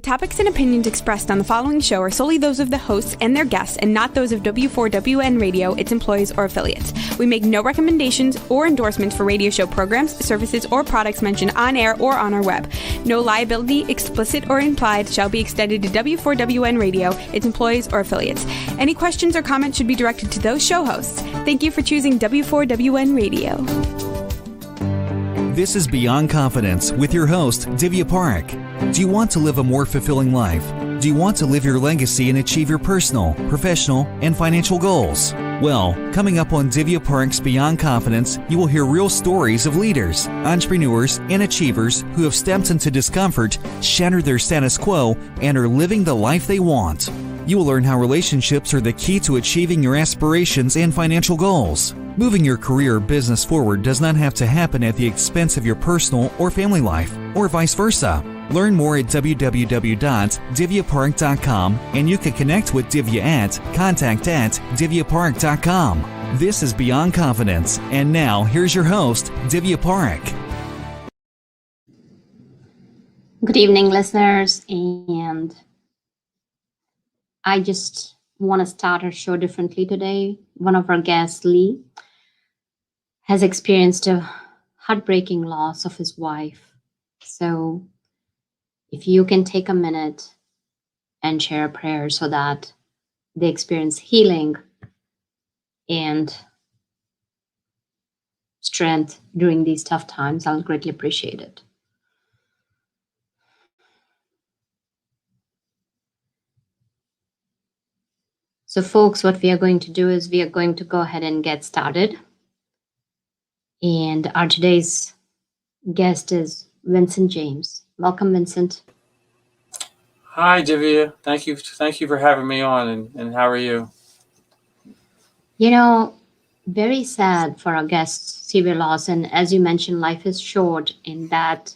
topics and opinions expressed on the following show are solely those of the hosts and their guests and not those of W4WN Radio, its employees, or affiliates. We make no recommendations or endorsements for radio show programs, services, or products mentioned on air or on our web. No liability, explicit or implied, shall be extended to W4WN Radio, its employees, or affiliates. Any questions or comments should be directed to those show hosts. Thank you for choosing W4WN Radio. This is Beyond Confidence with your host, Divya Parekh. Do you want to live a more fulfilling life? Do you want to live your legacy and achieve your personal, professional, and financial goals? Well, coming up on Divya Parekh's Beyond Confidence, you will hear real stories of leaders, entrepreneurs, and achievers who have stepped into discomfort, shattered their status quo, and are living the life they want. You will learn how relationships are the key to achieving your aspirations and financial goals. Moving your career or business forward does not have to happen at the expense of your personal or family life, or vice versa. Learn more at www.divyaparekh.com, and you can connect with Divya at contact@divyaparekh.com. This is Beyond Confidence, and now here's your host, Divya Parekh. Good evening, listeners, and I just want to start our show differently today. One of our guests, Lee, has experienced a heartbreaking loss of his wife. So if you can take a minute and share a prayer so that they experience healing and strength during these tough times, I'll greatly appreciate it. So folks, what we are going to do is we are going to go ahead and get started. And our today's guest is Vincent James. Welcome, Vincent. Hi, Divya. Thank you for having me on. And how are you? You know, very sad for our guest's severe loss. And as you mentioned, life is short. And that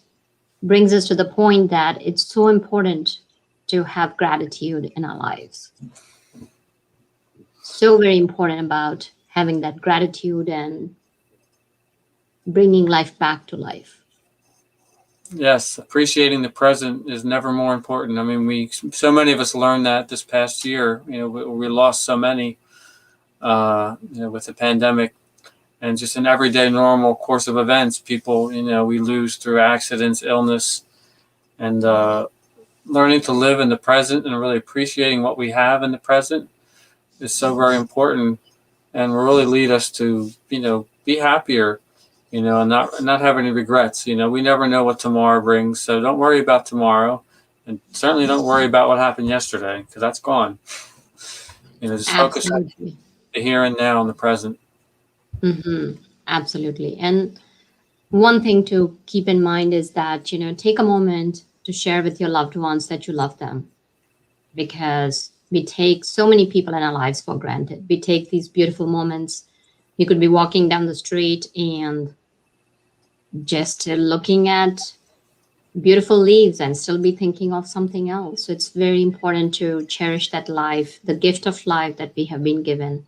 brings us to the point that it's so important to have gratitude in our lives. So very important about having that gratitude and bringing life back to life. Yes, appreciating the present is never more important. I mean, so many of us learned that this past year. You know, we lost so many, with the pandemic, and just an everyday normal course of events. People, we lose through accidents, illness, and learning to live in the present and really appreciating what we have in the present is so very important, and will really lead us to, be happier. And not have any regrets. We never know what tomorrow brings. So don't worry about tomorrow, and certainly don't worry about what happened yesterday, because that's gone. Just focus on the here and now and the present. Mm-hmm. Absolutely. And one thing to keep in mind is that, take a moment to share with your loved ones that you love them, because we take so many people in our lives for granted. We take these beautiful moments. You could be walking down the street and just looking at beautiful leaves and still be thinking of something else. So it's very important to cherish that life, the gift of life that we have been given.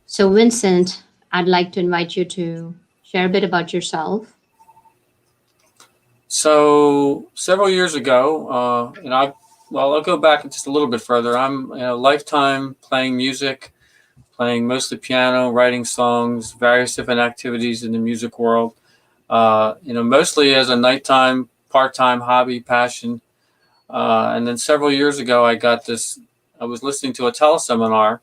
So Vincent, I'd like to invite you to share a bit about yourself. So several years ago, I'll go back just a little bit further. I'm a lifetime playing music, playing mostly piano, writing songs, various different activities in the music world, mostly as a nighttime, part-time hobby, passion. And then several years ago, I was listening to a teleseminar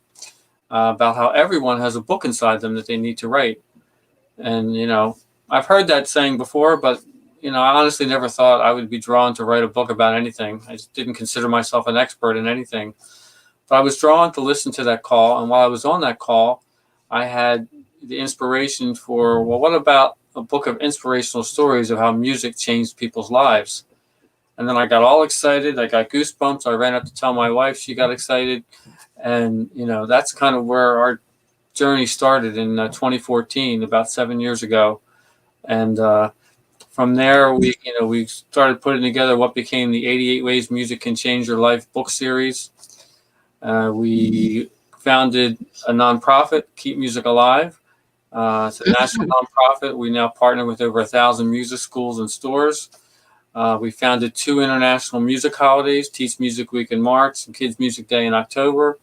about how everyone has a book inside them that they need to write. And, I've heard that saying before, but, I honestly never thought I would be drawn to write a book about anything. I just didn't consider myself an expert in anything. But I was drawn to listen to that call. And while I was on that call, I had the inspiration for, what about a book of inspirational stories of how music changed people's lives? And then I got all excited. I got goosebumps. I ran up to tell my wife. She got excited. And, that's kind of where our journey started in 2014, about 7 years ago. And from there, we started putting together what became the 88 Ways Music Can Change Your Life book series. We founded a nonprofit, Keep Music Alive. It's a national nonprofit. We now partner with over 1,000 music schools and stores. We founded 2 international music holidays, Teach Music Week in March and Kids Music Day in October.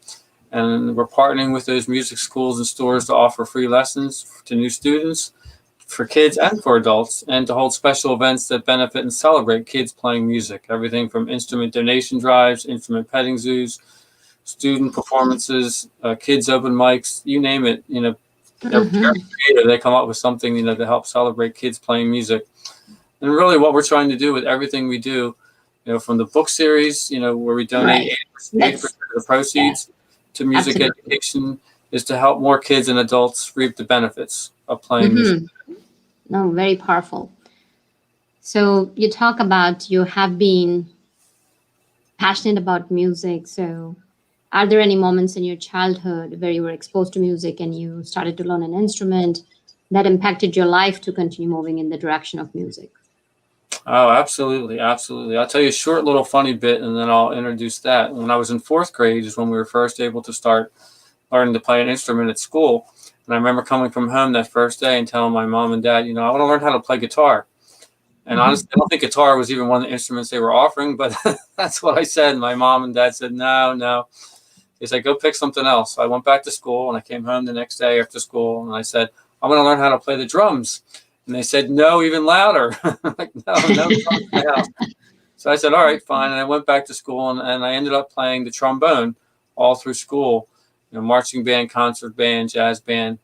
And we're partnering with those music schools and stores to offer free lessons to new students, for kids and for adults, and to hold special events that benefit and celebrate kids playing music. Everything from instrument donation drives, instrument petting zoos, student performances, kids open mics, you name it. They're very creative. They come up with something, to help celebrate kids playing music. And really what we're trying to do with everything we do, from the book series, where we donate 80% of the proceeds to music education, is to help more kids and adults reap the benefits of playing music. No, very powerful. So you talk about you have been passionate about music. So are there any moments in your childhood where you were exposed to music and you started to learn an instrument that impacted your life to continue moving in the direction of music? Oh, absolutely. Absolutely. I'll tell you a short little funny bit and then I'll introduce that. When I was in 4th grade is when we were first able to start learning to play an instrument at school. And I remember coming from home that first day and telling my mom and dad, I want to learn how to play guitar. And honestly, I don't think guitar was even one of the instruments they were offering, but that's what I said. My mom and dad said, no. They said, go pick something else. So I went back to school and I came home the next day after school and I said, I want to learn how to play the drums. And they said, no, even louder. Like, no drums in the house. So I said, all right, fine. And I went back to school and I ended up playing the trombone all through school, marching band, concert band, jazz band.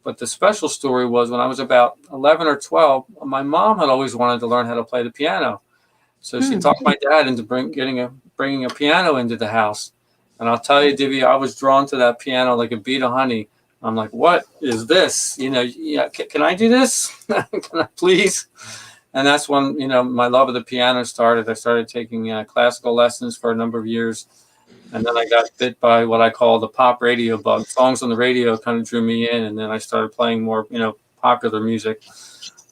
But the special story was when I was about 11 or 12, my mom had always wanted to learn how to play the piano. So she talked my dad into bringing a piano into the house. And I'll tell you, Divya, I was drawn to that piano like a bee to honey. I'm like, what is this? Can I do this? Can I please? And that's when, my love of the piano started. I started taking classical lessons for a number of years. And then I got bit by what I call the pop radio bug. Songs on the radio kind of drew me in. And then I started playing more, popular music.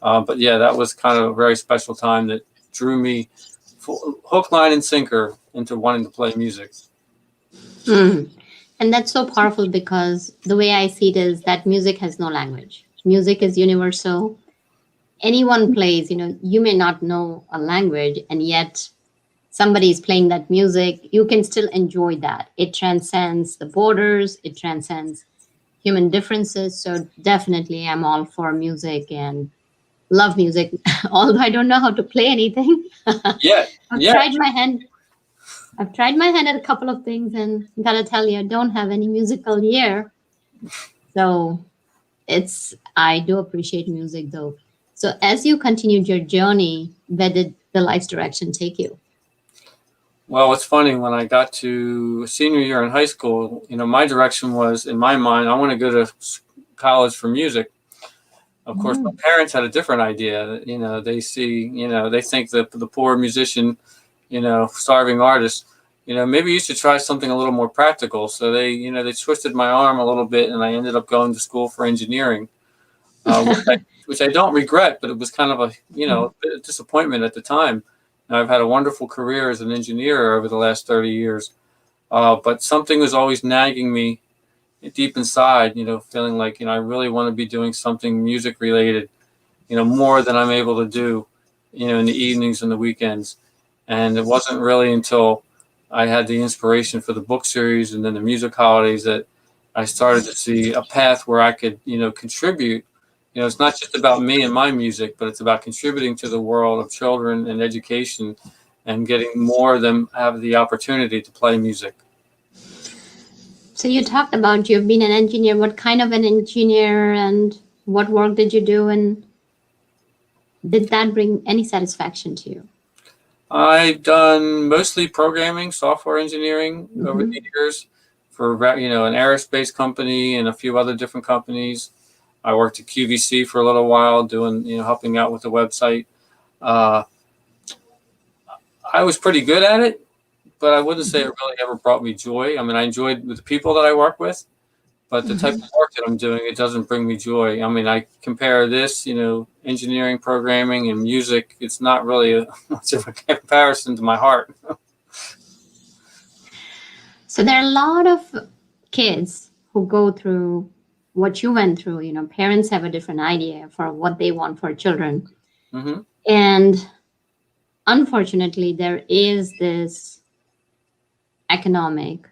But yeah, that was kind of a very special time that drew me hook, line, and sinker into wanting to play music. And that's so powerful because the way I see it is that music has no language. Music is universal. Anyone plays, you may not know a language and yet somebody is playing that music. You can still enjoy that. It transcends the borders. It transcends human differences. So definitely I'm all for music and love music, although I don't know how to play anything. I've tried my hand at a couple of things and gotta tell you, I don't have any musical ear. So I do appreciate music though. So as you continued your journey, where did the life's direction take you? Well, it's funny, when I got to senior year in high school, my direction was, in my mind, I want to go to college for music. Of course, my parents had a different idea. They see, they think that the poor musician, starving artist, maybe you should try something a little more practical. So they twisted my arm a little bit and I ended up going to school for engineering, which I don't regret, but it was kind of a bit of disappointment at the time. And I've had a wonderful career as an engineer over the last 30 years. But something was always nagging me deep inside, feeling like, I really want to be doing something music related, more than I'm able to do, in the evenings and the weekends. And it wasn't really until I had the inspiration for the book series and then the music holidays that I started to see a path where I could, contribute. It's not just about me and my music, but it's about contributing to the world of children and education and getting more of them have the opportunity to play music. So you talked about you've been an engineer. What kind of an engineer and what work did you do? And did that bring any satisfaction to you? I've done mostly programming, software engineering over the years for, an aerospace company and a few other different companies. I worked at QVC for a little while doing, helping out with the website. I was pretty good at it, but I wouldn't say it really ever brought me joy. I mean, I enjoyed with the people that I work with, but the type of work that I'm doing, it doesn't bring me joy. I mean, I compare this, engineering, programming, and music. It's not really much of a comparison to my heart. So there are a lot of kids who go through what you went through. Parents have a different idea for what they want for children. And unfortunately, there is this economic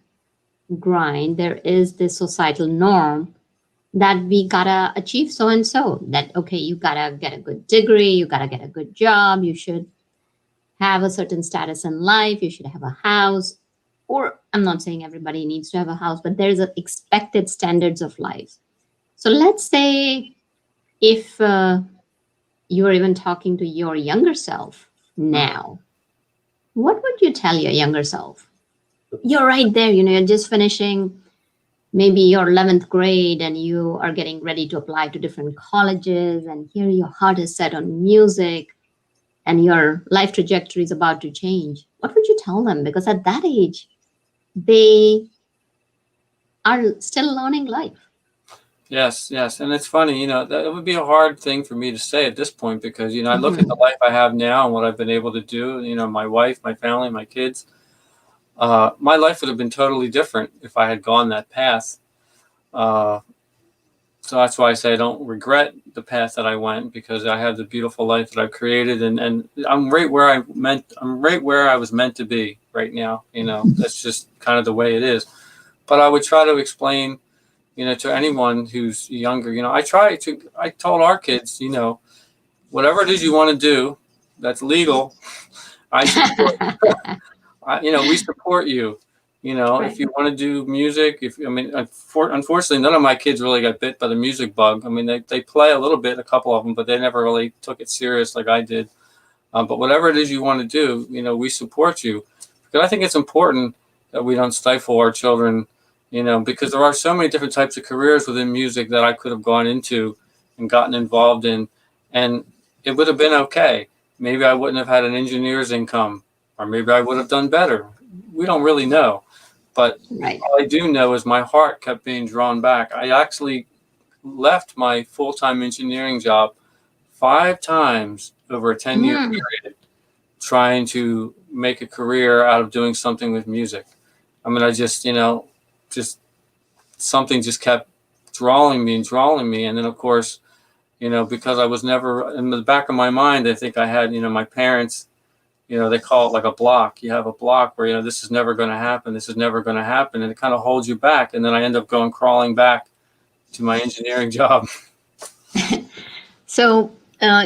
grind, there is this societal norm that we gotta achieve so and so. That, okay, you gotta get a good degree, you gotta get a good job, you should have a certain status in life, you should have a house. Or I'm not saying everybody needs to have a house, but there's a expected standards of life. So let's say if you are even talking to your younger self now, what would you tell your younger self? You're right there, you're just finishing maybe your 11th grade and you are getting ready to apply to different colleges, and here your heart is set on music and your life trajectory is about to change. What would you tell them? Because at that age, they are still learning life. Yes, yes. And it's funny, that it would be a hard thing for me to say at this point because, I look at the life I have now and what I've been able to do, my wife, my family, my kids. My life would have been totally different if I had gone that path. So that's why I say I don't regret the path that I went, because I have the beautiful life that I've created, and I'm right where I was meant to be right now. That's just kind of the way it is. But I would try to explain, to anyone who's younger, I told our kids, whatever it is you want to do that's legal, I support, we support you. Right. If you want to do music, unfortunately, none of my kids really got bit by the music bug. They play a little bit, a couple of them, but they never really took it serious like I did. But whatever it is you want to do, we support you, because I think it's important that we don't stifle our children, because there are so many different types of careers within music that I could have gone into and gotten involved in, and it would have been okay. Maybe I wouldn't have had an engineer's income, or maybe I would have done better. We don't really know. But Right. all I do know is my heart kept being drawn back. I actually left my full-time engineering job 5 times over a 10-year period, trying to make a career out of doing something with music. I just something just kept drawing me. And then, of course, because I was never, in the back of my mind, I think I had, my parents, they call it like a block. You have a block where, this is never going to happen. This is never going to happen. And it kind of holds you back. And then I end up crawling back to my engineering job. So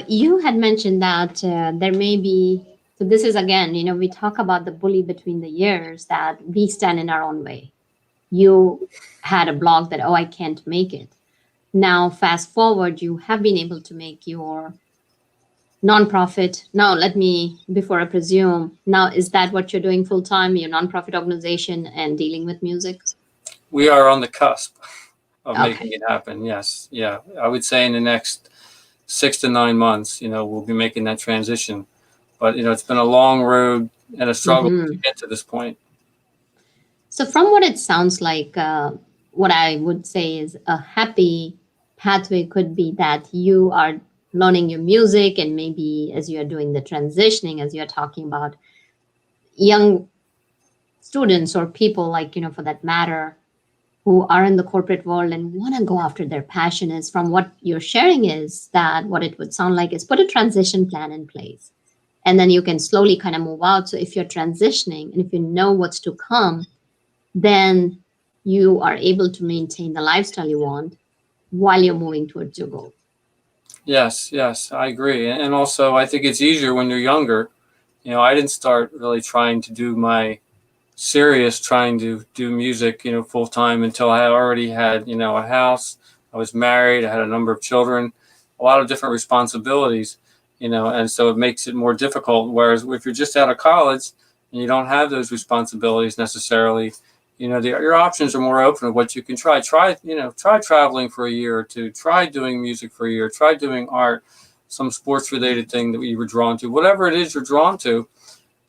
you had mentioned that there may be, so this is again, we talk about the bully between the years, that we stand in our own way. You had a block that, oh, I can't make it. Now, fast forward, you have been able to make your nonprofit. Now, before I presume, now, is that what you're doing full time, your nonprofit organization and dealing with music? We are on the cusp of making it happen. Yes. Yeah. I would say in the next 6 to 9 months, we'll be making that transition. But, it's been a long road and a struggle to get to this point. So from what it sounds like, what I would say is a happy pathway could be that you are learning your music, and maybe as you are doing the transitioning, as you're talking about young students or people like, for that matter, who are in the corporate world and want to go after their passion, is from what you're sharing is that what it would sound like is put a transition plan in place. And then you can slowly kind of move out. So if you're transitioning and if you know what's to come, then you are able to maintain the lifestyle you want while you're moving towards your goal. Yes, I agree. And also, I think it's easier when you're younger. I didn't start really trying to do music, full time until I already had, a house. I was married. I had a number of children, a lot of different responsibilities, and so it makes it more difficult. Whereas if you're just out of college and you don't have those responsibilities necessarily, your options are more open of what you can try. Try traveling for a year or two. Try doing music for a year. Try doing art, some sports related thing that you were drawn to. Whatever it is you're drawn to,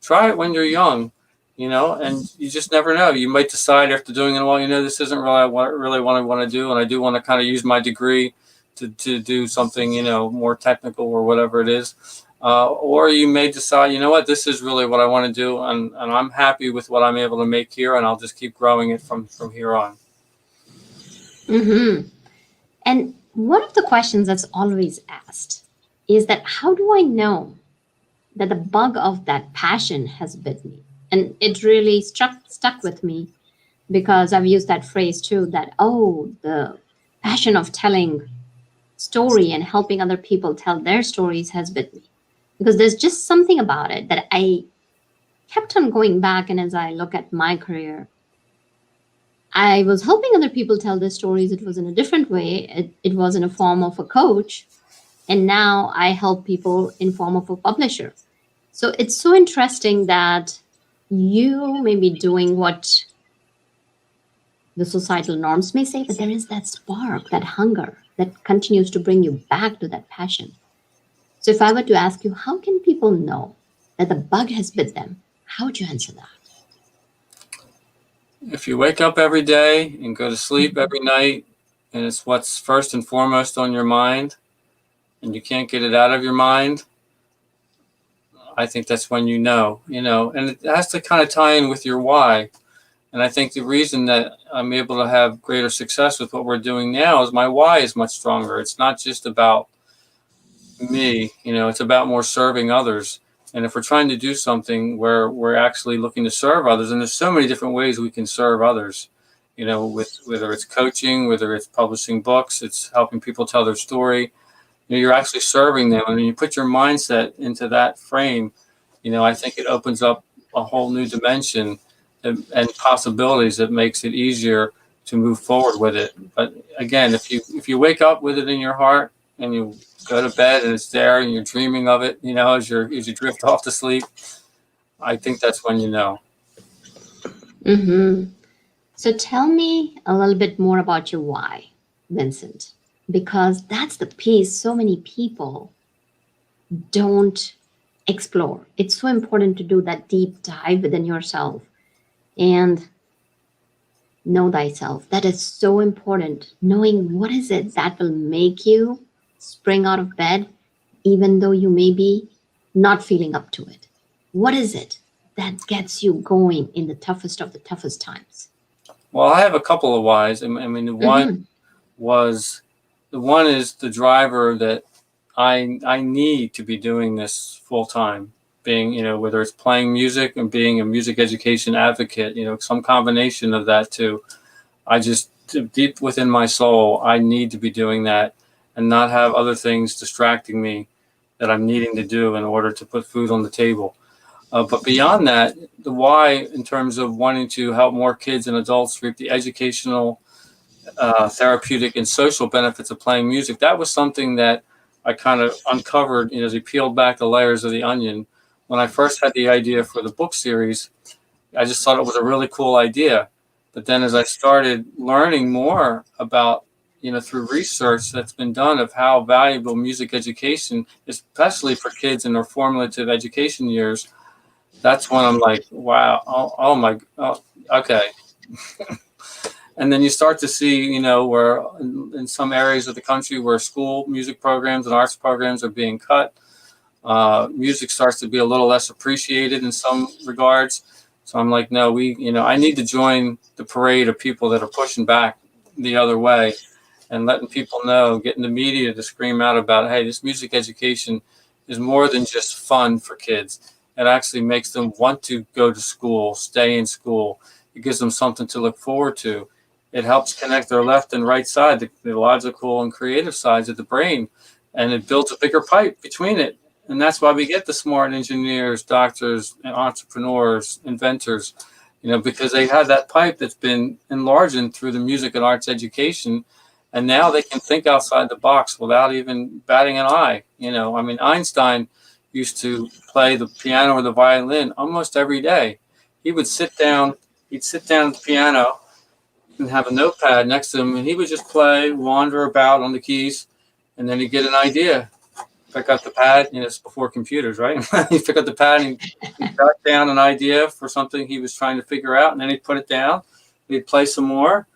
try it when you're young, and you just never know. You might decide after doing it a while, this isn't really what I want to do, and I do want to kind of use my degree to do something, more technical or whatever it is. Or you may decide, this is really what I want to do, and I'm happy with what I'm able to make here, and I'll just keep growing it from here on. And one of the questions that's always asked is that, how do I know that the bug of that passion has bit me. And it really stuck with me because I've used that phrase too, that, oh, the passion of telling story and helping other people tell their stories has bit me. Because there's just something about it that I kept on going back. And as I look at my career, I was helping other people tell their stories. It was in a different way. It was in a form of a coach. And now I help people in form of a publisher. So it's so interesting that you may be doing what the societal norms may say, but there is that spark, that hunger that continues to bring you back to that passion. So if I were to ask you, how can people know that the bug has bit them? How would you answer that? If you wake up every day and go to sleep every night, and it's what's first and foremost on your mind, and you can't get it out of your mind, I think that's when you know, and it has to kind of tie in with your why. And I think the reason that I'm able to have greater success with what we're doing now is my why is much stronger. It's not just about me, it's about more serving others. And if we're trying to do something where we're actually looking to serve others, and there's so many different ways we can serve others, with whether it's coaching, whether it's publishing books, it's helping people tell their story, you're actually serving them. And when you put your mindset into that frame, I think it opens up a whole new dimension and possibilities that makes it easier to move forward with it. But again, if you wake up with it in your heart and you go to bed and it's there and you're dreaming of it, as you drift off to sleep, I think that's when you know. Mm-hmm. So tell me a little bit more about your why, Vincent, because that's the piece so many people don't explore. It's so important to do that deep dive within yourself and know thyself. That is so important. Knowing what is it that will make you spring out of bed, even though you may be not feeling up to it. What is it that gets you going in the toughest of the toughest times? Well, I have a couple of whys. I mean, the one is the driver that I need to be doing this full time, being, whether it's playing music and being a music education advocate, some combination of that too. I just, deep within my soul, I need to be doing that and not have other things distracting me that I'm needing to do in order to put food on the table. But beyond that, the why in terms of wanting to help more kids and adults reap the educational, therapeutic, and social benefits of playing music, that was something that I kind of uncovered, as we peeled back the layers of the onion. When I first had the idea for the book series, I just thought it was a really cool idea. But then as I started learning more about, through research that's been done of how valuable music education, especially for kids in their formative education years, that's when I'm like, wow, okay. And then you start to see, where in some areas of the country where school music programs and arts programs are being cut, music starts to be a little less appreciated in some regards. So I'm like, no, I need to join the parade of people that are pushing back the other way and letting people know, getting the media to scream out about, hey, this music education is more than just fun for kids. It actually makes them want to go to school, stay in school. It gives them something to look forward to. It helps connect their left and right side, the logical and creative sides of the brain, and it builds a bigger pipe between it. And that's why we get the smart engineers, doctors, and entrepreneurs, inventors, because they have that pipe that's been enlarged through the music and arts education. And now they can think outside the box without even batting an eye. Einstein used to play the piano or the violin almost every day. He'd sit down at the piano and have a notepad next to him, and he would just play, wander about on the keys, and then he'd get an idea. Pick up the pad, it's before computers, right? He'd pick up the pad and he'd jot down an idea for something he was trying to figure out, and then he'd put it down. He'd play some more,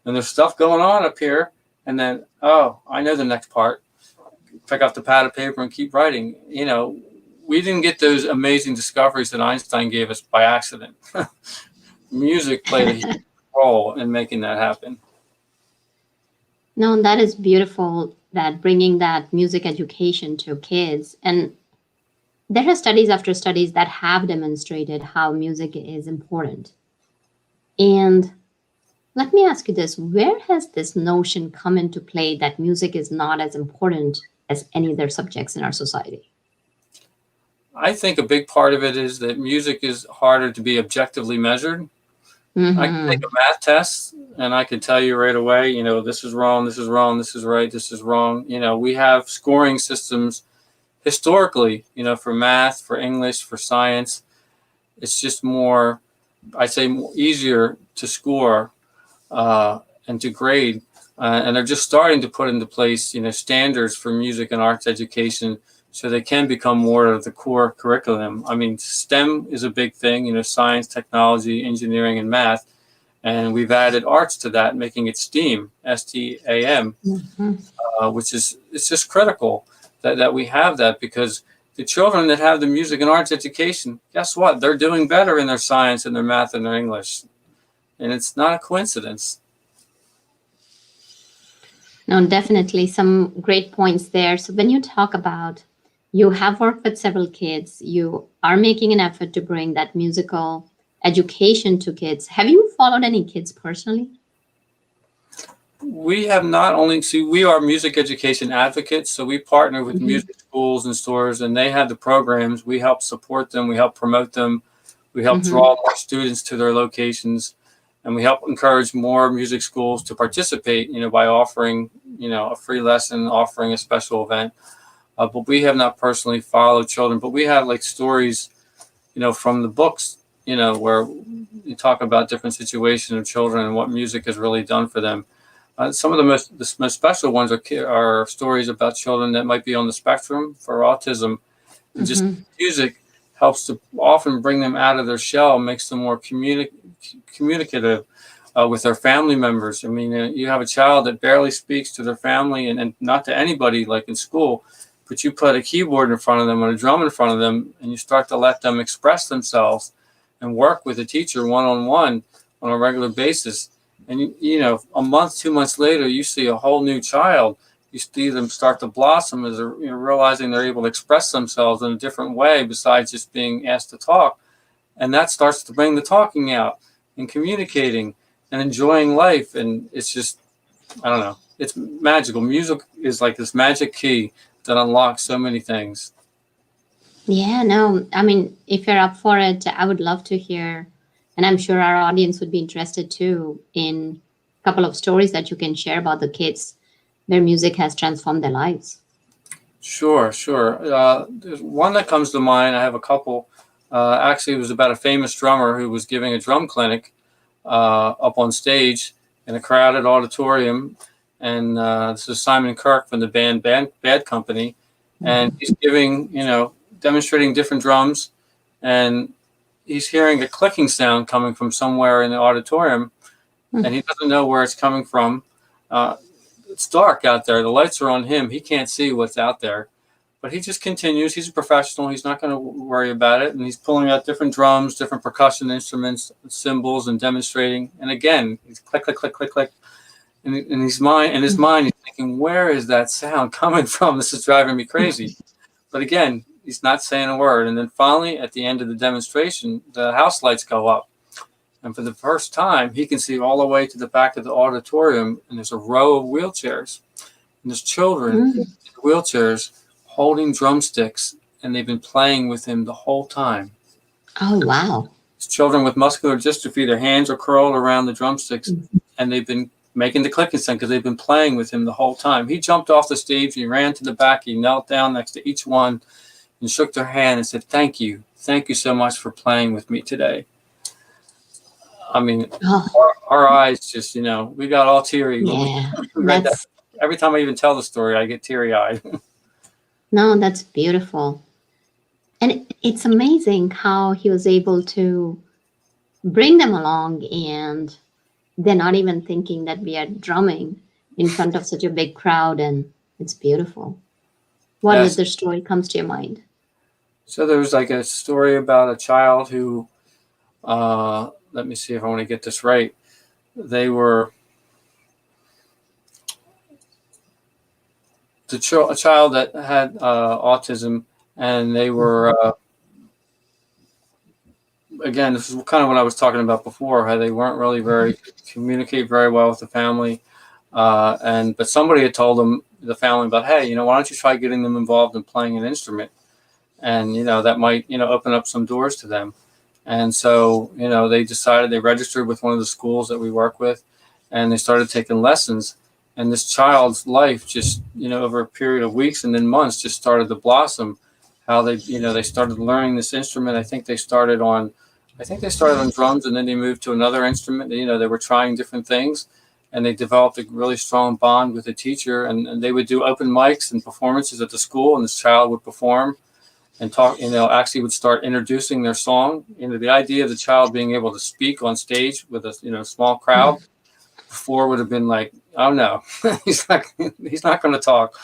and there's stuff going on up here. And then, oh, I know the next part. Pick up the pad of paper and keep writing. We didn't get those amazing discoveries that Einstein gave us by accident. Music played a huge role in making that happen. No, that is beautiful, that bringing that music education to kids. And there are studies after studies that have demonstrated how music is important. And let me ask you this, where has this notion come into play that music is not as important as any other subjects in our society? I think a big part of it is that music is harder to be objectively measured. I can take Hmm. a math test and I can tell you right away, this is wrong, this is wrong, this is right, this is wrong. We have scoring systems historically, for math, for English, for science. It's just more, I say, easier to score and to grade. And they're just starting to put into place, standards for music and arts education so they can become more of the core curriculum. I mean, STEM is a big thing, science, technology, engineering, and math. And we've added arts to that, making it STEAM, STAM, Hmm. which is, it's just critical that we have that, because the children that have the music and arts education, guess what? They're doing better in their science and their math and their English. And it's not a coincidence. No, definitely some great points there. So when you talk about you have worked with several kids, you are making an effort to bring that musical education to kids. Have you followed any kids personally? We have not only, see, we are music education advocates, so we partner with Hmm. music schools and stores, and they have the programs. We help support them, we help promote them, we help Hmm. draw more students to their locations, and we help encourage more music schools to participate, by offering, a free lesson, offering a special event. But we have not personally followed children, but we have like stories, from the books, where you talk about different situations of children and what music has really done for them. Some of the most special ones are stories about children that might be on the spectrum for autism, and just Hmm. music helps to often bring them out of their shell, makes them more communicative with their family members. I mean, you have a child that barely speaks to their family and not to anybody like in school, but you put a keyboard in front of them and a drum in front of them, and you start to let them express themselves and work with a teacher one-on-one on a regular basis. And, a month, 2 months later, you see a whole new child. You see them start to blossom as they're, realizing they're able to express themselves in a different way besides just being asked to talk. And that starts to bring the talking out and communicating and enjoying life. And it's just, I don't know, it's magical. Music is like this magic key that unlocks so many things. Yeah, no, I mean, if you're up for it, I would love to hear, and I'm sure our audience would be interested too, in a couple of stories that you can share about the kids where music has transformed their lives. Sure, sure. There's one that comes to mind. I have a couple. Actually, it was about a famous drummer who was giving a drum clinic up on stage in a crowded auditorium. And this is Simon Kirk from the Bad Company. And Mhm. he's giving, demonstrating different drums. And he's hearing a clicking sound coming from somewhere in the auditorium. And he doesn't know where it's coming from. Uh, it's dark out there. The lights are on him. He can't see what's out there. But he just continues. He's a professional. He's not going to worry about it. And he's pulling out different drums, different percussion instruments, cymbals, and demonstrating. And again, he's click, click, click, click, click. And in his mind, he's thinking, where is that sound coming from? This is driving me crazy. But again, he's not saying a word. And then finally, at the end of the demonstration, the house lights go up. And for the first time, he can see all the way to the back of the auditorium. And there's a row of wheelchairs. And there's children in wheelchairs holding drumsticks. And they've been playing with him the whole time. Oh, wow. It's children with muscular dystrophy. Their hands are curled around the drumsticks. And they've been making the clicking sound because they've been playing with him the whole time. He jumped off the stage. He ran to the back. He knelt down next to each one and shook their hand and said, "Thank you. Thank you so much for playing with me today." I mean, Oh, our eyes just, we got all teary when yeah. we read that. That's Every time I even tell the story, I get teary eyed. no, that's beautiful. And it's amazing how he was able to bring them along, and they're not even thinking that we are drumming in front of such a big crowd, and it's beautiful. What Yes. other story comes to your mind? So there was like a story about a child who, let me see if I want to get this right. They were a child that had autism, and they were, again, this is kind of what I was talking about before, how they weren't really very communicate very well with the family. But somebody had told them, the family, about, hey, why don't you try getting them involved in playing an instrument? And, that might, open up some doors to them. And so, they decided, they registered with one of the schools that we work with, and they started taking lessons. And this child's life just, over a period of weeks and then months, just started to blossom. How they started learning this instrument. I think they started on drums, and then they moved to another instrument. They were trying different things, and they developed a really strong bond with the teacher. And they would do open mics and performances at the school, and this child would perform and talk, actually would start introducing their song. The idea of the child being able to speak on stage with a, small crowd before would have been like, oh no, he's not going to talk.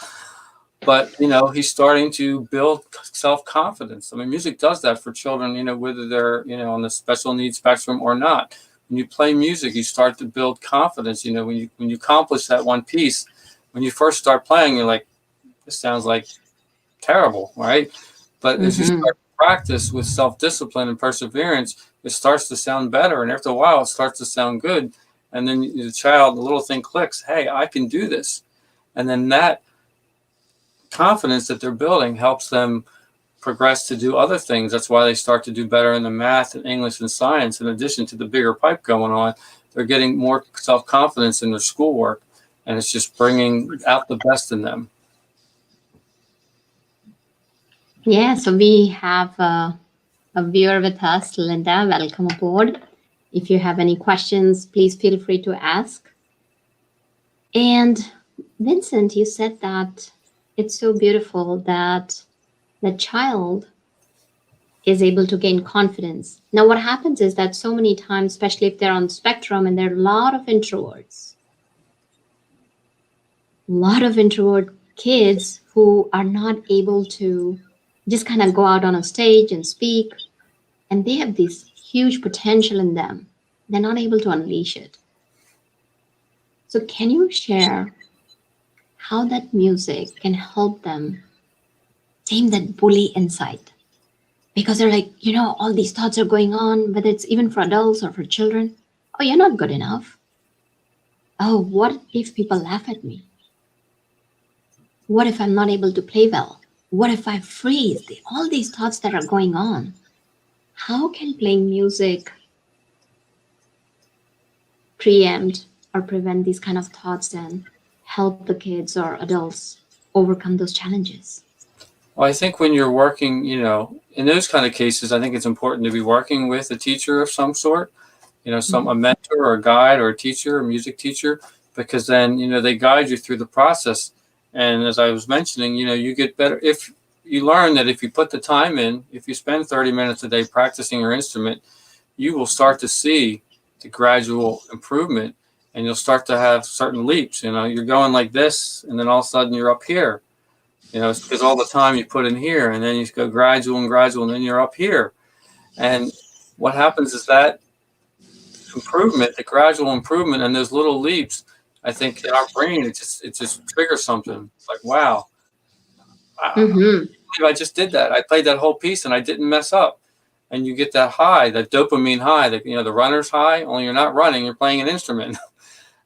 But, he's starting to build self-confidence. I mean, music does that for children, whether they're, on the special needs spectrum or not. When you play music, you start to build confidence. When you accomplish that one piece, when you first start playing, you're like, this sounds like terrible, right? But as you start to practice with self-discipline and perseverance, it starts to sound better. And after a while, it starts to sound good. And then the little thing clicks, hey, I can do this. And then that confidence that they're building helps them progress to do other things. That's why they start to do better in the math and English and science. In addition to the bigger pipe going on, they're getting more self-confidence in their schoolwork, and it's just bringing out the best in them. Yeah, so we have a viewer with us, Linda. Welcome aboard. If you have any questions, please feel free to ask. And Vincent, you said that it's so beautiful that the child is able to gain confidence. Now, what happens is that so many times, especially if they're on the spectrum, and there are a lot of introvert kids who are not able to just kind of go out on a stage and speak, and they have this huge potential in them. They're not able to unleash it. So can you share how that music can help them tame that bully inside? Because they're like, all these thoughts are going on, whether it's even for adults or for children. Oh, you're not good enough. Oh, what if people laugh at me? What if I'm not able to play well? What if I freeze? All these thoughts that are going on. How can playing music preempt or prevent these kind of thoughts and help the kids or adults overcome those challenges? Well, I think when you're working, in those kind of cases, I think it's important to be working with a teacher of some sort, a mentor or a guide or a teacher, a music teacher, because then, they guide you through the process. And as I was mentioning, you get better if you learn that if you put the time in, if you spend 30 minutes a day practicing your instrument, you will start to see the gradual improvement, and you'll start to have certain leaps. You're going like this, and then all of a sudden you're up here. It's because all the time you put in here, and then you go gradual, and then you're up here. And what happens is that improvement, the gradual improvement, and those little leaps, I think in our brain, it just triggers something. It's like, wow, I just did that. I played that whole piece and I didn't mess up. And you get that high, that dopamine high, that the runner's high. Only you're not running, you're playing an instrument,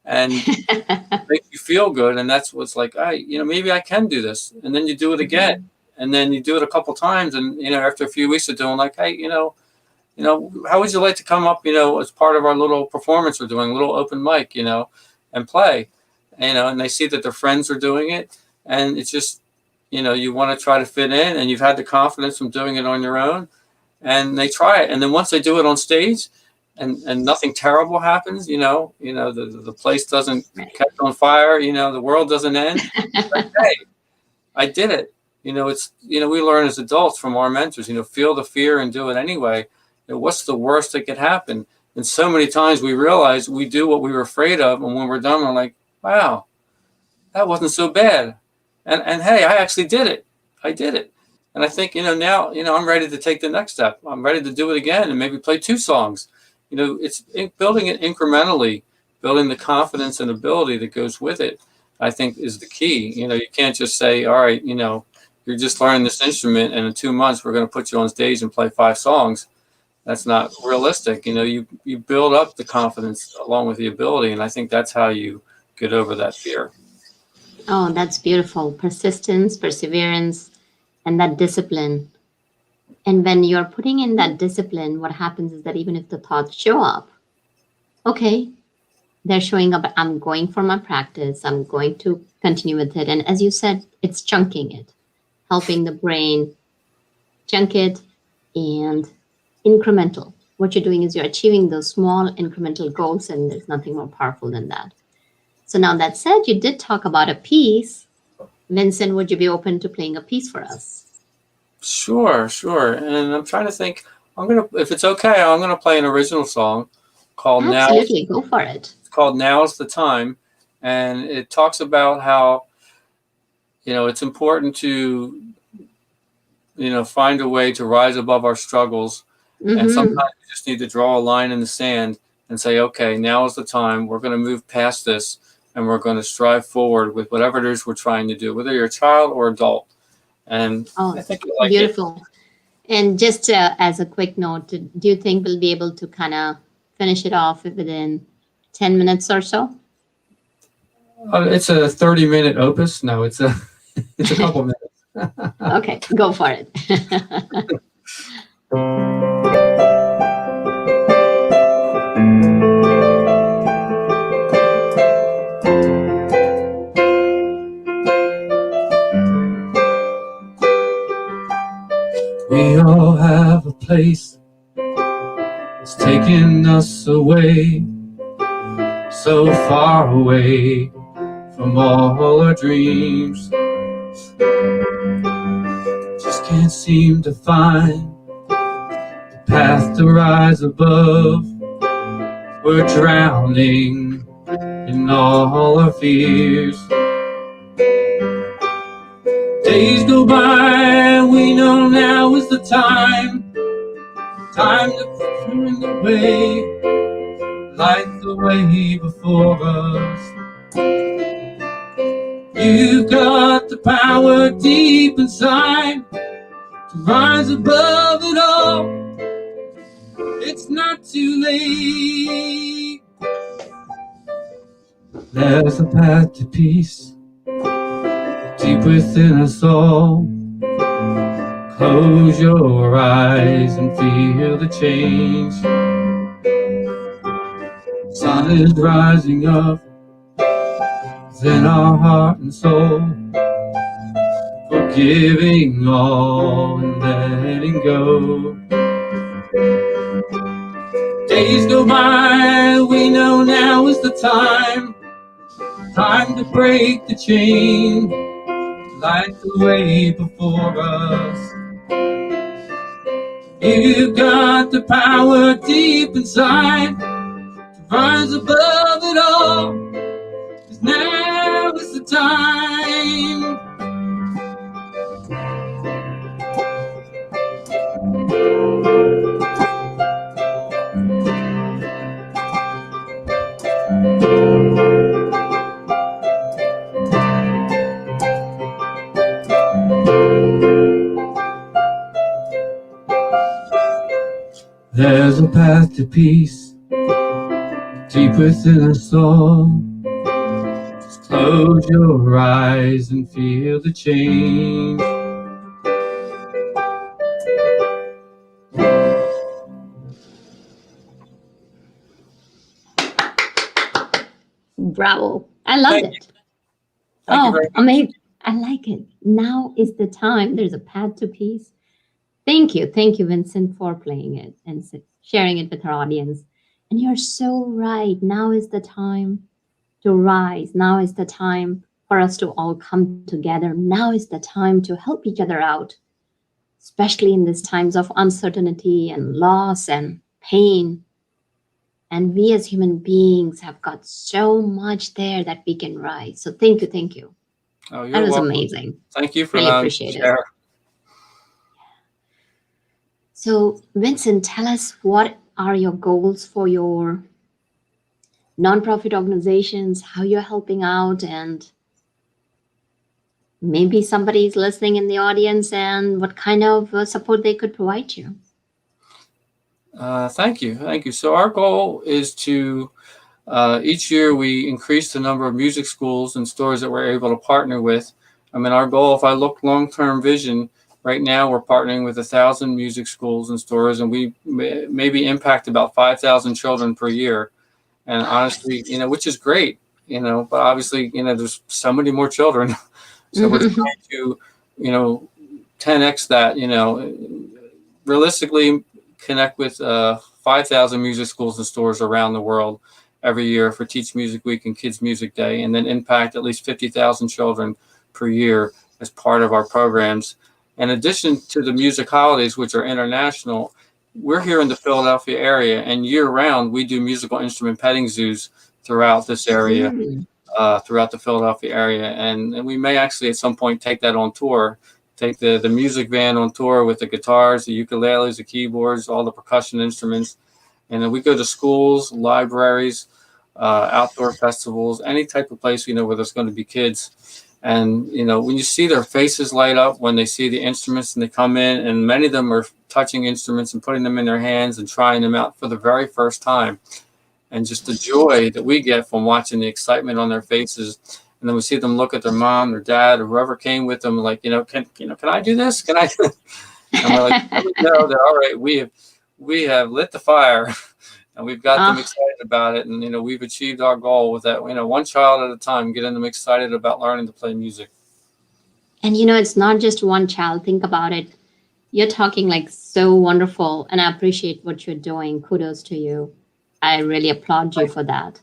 and make you feel good. And that's what's like, maybe I can do this. And then you do it again, and then you do it a couple times, and after a few weeks of doing, like, hey, how would you like to come up, as part of our little performance we're doing, a little open mic, and play, and they see that their friends are doing it, and it's just, you want to try to fit in, and you've had the confidence from doing it on your own, and they try it, and then once they do it on stage, and nothing terrible happens, the place doesn't catch on fire, the world doesn't end. Like, hey, I did it. It's we learn as adults from our mentors, feel the fear and do it anyway. What's the worst that could happen? And so many times we realize we do what we were afraid of, and when we're done, we're like, wow, that wasn't so bad. And hey, I actually did it. I did it. And I think, now, I'm ready to take the next step. I'm ready to do it again and maybe play 2 songs. It's building it incrementally, building the confidence and ability that goes with it, I think is the key. You can't just say, all right, you're just learning this instrument, and in 2 months we're going to put you on stage and play 5 songs. That's not realistic. You build up the confidence along with the ability, and I think that's how you get over that fear. Oh, that's beautiful. Persistence, perseverance, and that discipline. And when you're putting in that discipline, what happens is that even if the thoughts show up, okay, they're showing up. I'm going for my practice. I'm going to continue with it. And as you said, it's chunking it, helping the brain chunk it and incremental. What you're doing is you're achieving those small incremental goals, and there's nothing more powerful than that. So now that said, you did talk about a piece. Vincent, would you be open to playing a piece for us? Sure. And I'm trying to think. If it's okay, I'm gonna play an original song called Absolutely, go for it. It's called "Now's the Time," and it talks about how it's important to find a way to rise above our struggles, and sometimes you just need to draw a line in the sand and say, okay, now is the time. We're going to move past this, and we're going to strive forward with whatever it is we're trying to do, whether you're a child or adult. And I think you like beautiful. And just as a quick note, do you think we'll be able to kind of finish it off within 10 minutes or so? It's a 30-minute opus. No, it's a couple minutes. Okay, go for it. We all have a place that's taking us away, so far away from all our dreams. Just can't seem to find the path to rise above. We're drowning in all our fears. Days go by, we know now is the time to turn the way, light the way before us. You've got the power deep inside to rise above it all. It's not too late. There's a path to peace deep within us all. Close your eyes and feel the change. The sun is rising up within our heart and soul. Forgiving all and letting go. Days go by, we know now is the time to break the chain, light the way before us. You've got the power deep inside to rise above it all, 'cause now is the time. There's a path to peace deep within us all. Just close your eyes and feel the change. Bravo. I loved it. Thank you amazing. I like it. Now is the time. There's a path to peace. Thank you, Vincent, for playing it and sharing it with our audience. And you're so right. Now is the time to rise. Now is the time for us to all come together. Now is the time to help each other out, especially in these times of uncertainty and loss and pain. And we as human beings have got so much there that we can rise. So thank you. Oh, that was welcome. Amazing. Thank you for really allowing me appreciate to share. it. So, Vincent, tell us, what are your goals for your nonprofit organizations, how you're helping out, and maybe somebody is listening in the audience and what kind of support they could provide you. Thank you. Thank you. So our goal is to each year we increase the number of music schools and stores that we're able to partner with. I mean, our goal, if I look long-term vision, right now we're partnering with 1,000 music schools and stores, and we maybe impact about 5,000 children per year. And honestly, which is great, but obviously, there's so many more children. So we're trying to, 10x that, realistically connect with 5,000 music schools and stores around the world every year for Teach Music Week and Kids Music Day, and then impact at least 50,000 children per year as part of our programs. In addition to the music holidays, which are international, we're here in the Philadelphia area, and year-round we do musical instrument petting zoos throughout this area, throughout the Philadelphia area, and we may actually at some point take that on tour, take the music van on tour with the guitars, the ukuleles, the keyboards, all the percussion instruments, and then we go to schools, libraries, outdoor festivals, any type of place where there's going to be kids. And when you see their faces light up when they see the instruments and they come in, and many of them are touching instruments and putting them in their hands and trying them out for the very first time, and just the joy that we get from watching the excitement on their faces. And then we see them look at their mom, their dad, or whoever came with them, like, can I do this? Can I? And we're like, no, they're all right. We have lit the fire, and we've got them excited about it. And we've achieved our goal with that. One child at a time, getting them excited about learning to play music. And it's not just one child. Think about it. You're talking like so wonderful, and I appreciate what you're doing. Kudos to you. I really applaud you for that.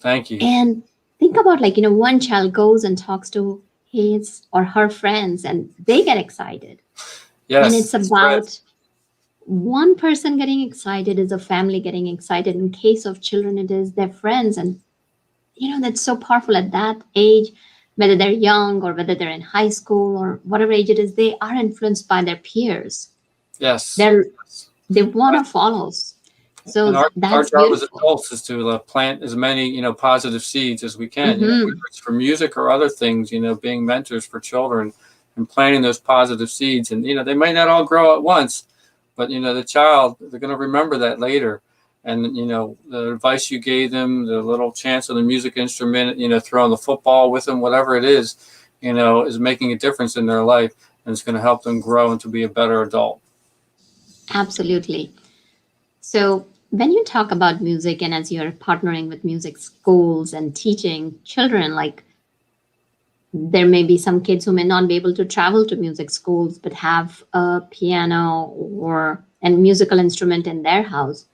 Thank you. And think about one child goes and talks to his or her friends, and they get excited. Yes. And it's about one person getting excited is a family getting excited. In case of children, it is their friends. And, that's so powerful at that age, whether they're young or whether they're in high school or whatever age it is, they are influenced by their peers. Yes. They want to follow. So and our that's job beautiful. as adults is to plant as many, positive seeds as we can, whether it's for music or other things, being mentors for children and planting those positive seeds. And, they might not all grow at once, but, the child, they're going to remember that later. And, the advice you gave them, the little chance on the music instrument, throwing the football with them, whatever it is making a difference in their life, and it's going to help them grow and to be a better adult. Absolutely. So when you talk about music, and as you're partnering with music schools and teaching children, there may be some kids who may not be able to travel to music schools, but have a piano or a musical instrument in their house.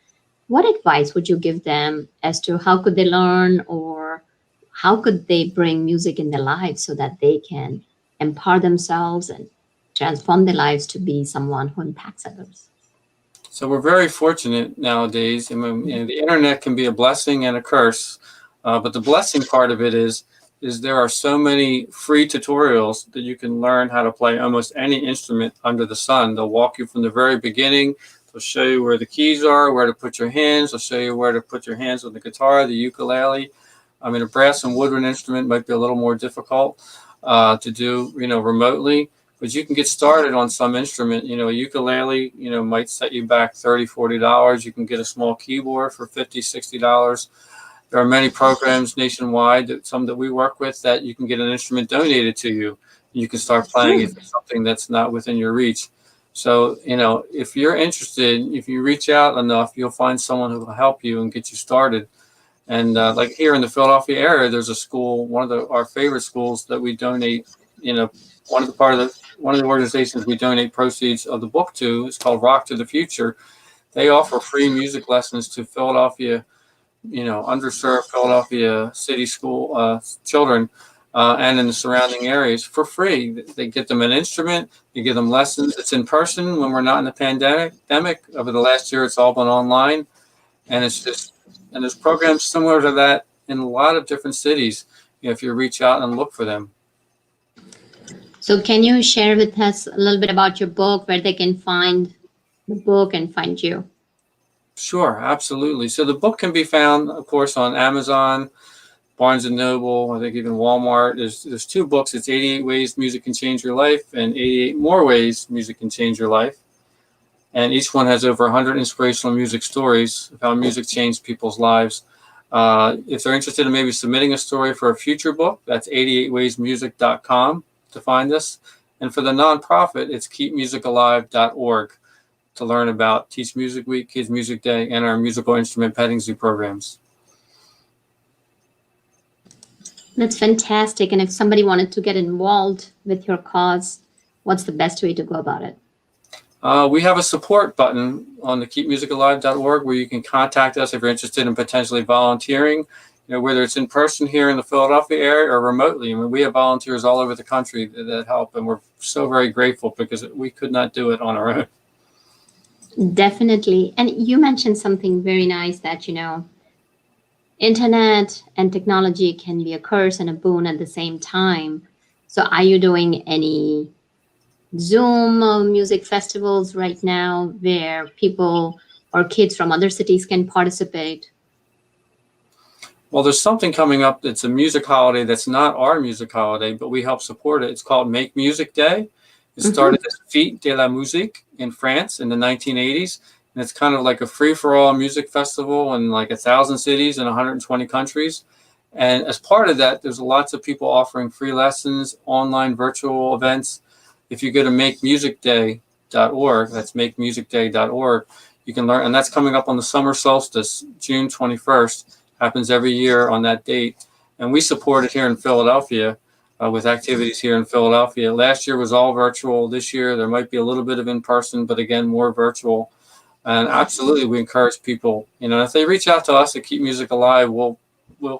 What advice would you give them as to how could they learn, or how could they bring music in their lives so that they can empower themselves and transform their lives to be someone who impacts others? So we're very fortunate nowadays. I mean, the internet can be a blessing and a curse, but the blessing part of it is there are so many free tutorials that you can learn how to play almost any instrument under the sun. They'll walk you from the very beginning. They'll show you where the keys are, where to put your hands. They'll show you where to put your hands on the guitar, the ukulele. I mean, a brass and woodwind instrument might be a little more difficult to do, remotely. But you can get started on some instrument. A ukulele, might set you back $30, $40. You can get a small keyboard for $50, $60. There are many programs nationwide, some that we work with, that you can get an instrument donated to you. You can start playing if it's something that's not within your reach. So, if you're interested, if you reach out enough, you'll find someone who will help you and get you started. And like here in the Philadelphia area, there's a school, one of our favorite schools that we donate, one of the organizations we donate proceeds of the book to is called Rock to the Future. They offer free music lessons to Philadelphia, underserved Philadelphia city school children and in the surrounding areas for free. They get them an instrument, you give them lessons. It's in person when we're not in the pandemic. Over the last year, it's all been online. And there's programs similar to that in a lot of different cities, if you reach out and look for them. So can you share with us a little bit about your book, where they can find the book and find you? Sure, absolutely. So the book can be found, of course, on Amazon, Barnes & Noble, I think even Walmart. There's 2 books. It's 88 Ways Music Can Change Your Life and 88 More Ways Music Can Change Your Life. And each one has over 100 inspirational music stories of how music changed people's lives. If they're interested in maybe submitting a story for a future book, that's 88waysmusic.com to find this. And for the nonprofit, it's keepmusicalive.org to learn about Teach Music Week, Kids Music Day, and our musical instrument petting zoo programs. That's fantastic. And if somebody wanted to get involved with your cause, what's the best way to go about it? We have a support button on the keepmusicalive.org where you can contact us if you're interested in potentially volunteering, whether it's in person here in the Philadelphia area or remotely. I mean, we have volunteers all over the country that help, and we're so very grateful because we could not do it on our own. Definitely. And you mentioned something very nice that, internet and technology can be a curse and a boon at the same time. So are you doing any Zoom music festivals right now where people or kids from other cities can participate? Well, there's something coming up that's a music holiday that's not our music holiday, but we help support it. It's called Make Music Day. It started as Fête de la Musique in France in the 1980s. And it's kind of like a free-for-all music festival in like 1,000 cities in 120 countries. And as part of that, there's lots of people offering free lessons, online virtual events. If you go to makemusicday.org, that's makemusicday.org, you can learn. And that's coming up on the summer solstice, June 21st. Happens every year on that date. And we support it here in Philadelphia with activities here in Philadelphia. Last year was all virtual. This year, there might be a little bit of in-person, but again, more virtual. And absolutely, we encourage people, if they reach out to us at Keep Music Alive, we'll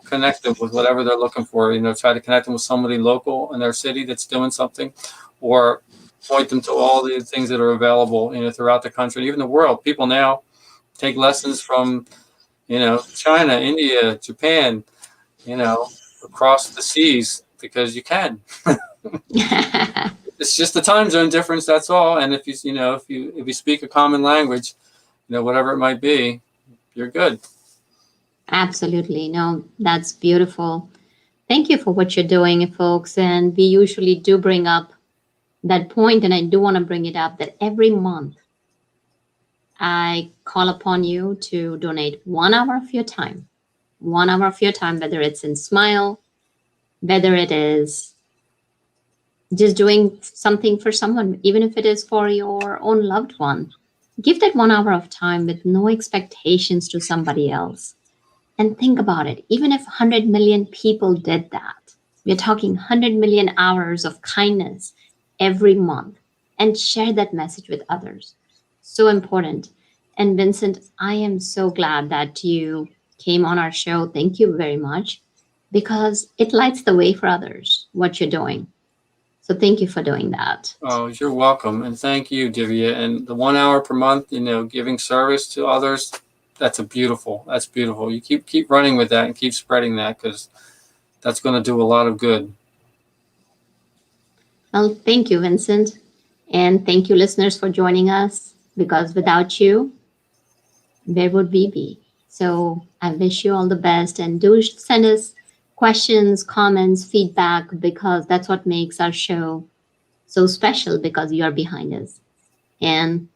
connect them with whatever they're looking for. Try to connect them with somebody local in their city that's doing something, or point them to all the things that are available, throughout the country, even the world. People now take lessons from, China, India, Japan, across the seas because you can. It's just the time zone difference. That's all. And if you speak a common language, whatever it might be, you're good. Absolutely. No, that's beautiful. Thank you for what you're doing, folks. And we usually do bring up that point, and I do want to bring it up, that every month I call upon you to donate 1 hour of your time, whether it's in Smile, whether it is just doing something for someone, even if it is for your own loved one. Give that 1 hour of time with no expectations to somebody else. And think about it. Even if 100 million people did that, we're talking 100 million hours of kindness every month, and share that message with others. So important. And Vincent, I am so glad that you came on our show. Thank you very much, because it lights the way for others, what you're doing. So thank you for doing that. Oh, you're welcome. And thank you, Divya. And the 1 hour per month, giving service to others, that's beautiful. You keep running with that and keep spreading that, because that's going to do a lot of good. Well, thank you, Vincent. And thank you, listeners, for joining us, because without you, where would we be? So I wish you all the best, and do send us questions, comments, feedback, because that's what makes our show so special, because you're behind us. And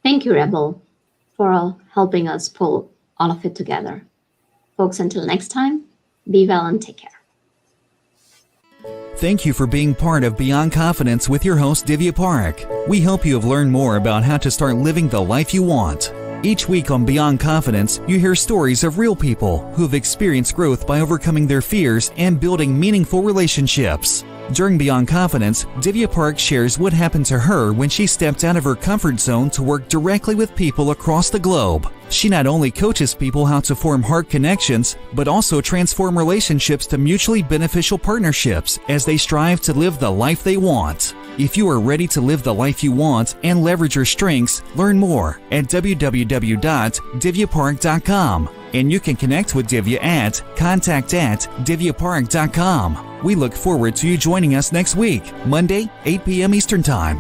thank you, Rebel, for helping us pull all of it together. Folks, until next time, be well and take care. Thank you for being part of Beyond Confidence with your host, Divya Parekh. We hope you have learned more about how to start living the life you want. Each week on Beyond Confidence, you hear stories of real people who have experienced growth by overcoming their fears and building meaningful relationships. During Beyond Confidence, Divya Parekh shares what happened to her when she stepped out of her comfort zone to work directly with people across the globe. She not only coaches people how to form heart connections, but also transform relationships to mutually beneficial partnerships as they strive to live the life they want. If you are ready to live the life you want and leverage your strengths, learn more at www.divyaparekh.com. And you can connect with Divya at contact@divyaparekh.com. We look forward to you joining us next week, Monday, 8 p.m. Eastern Time.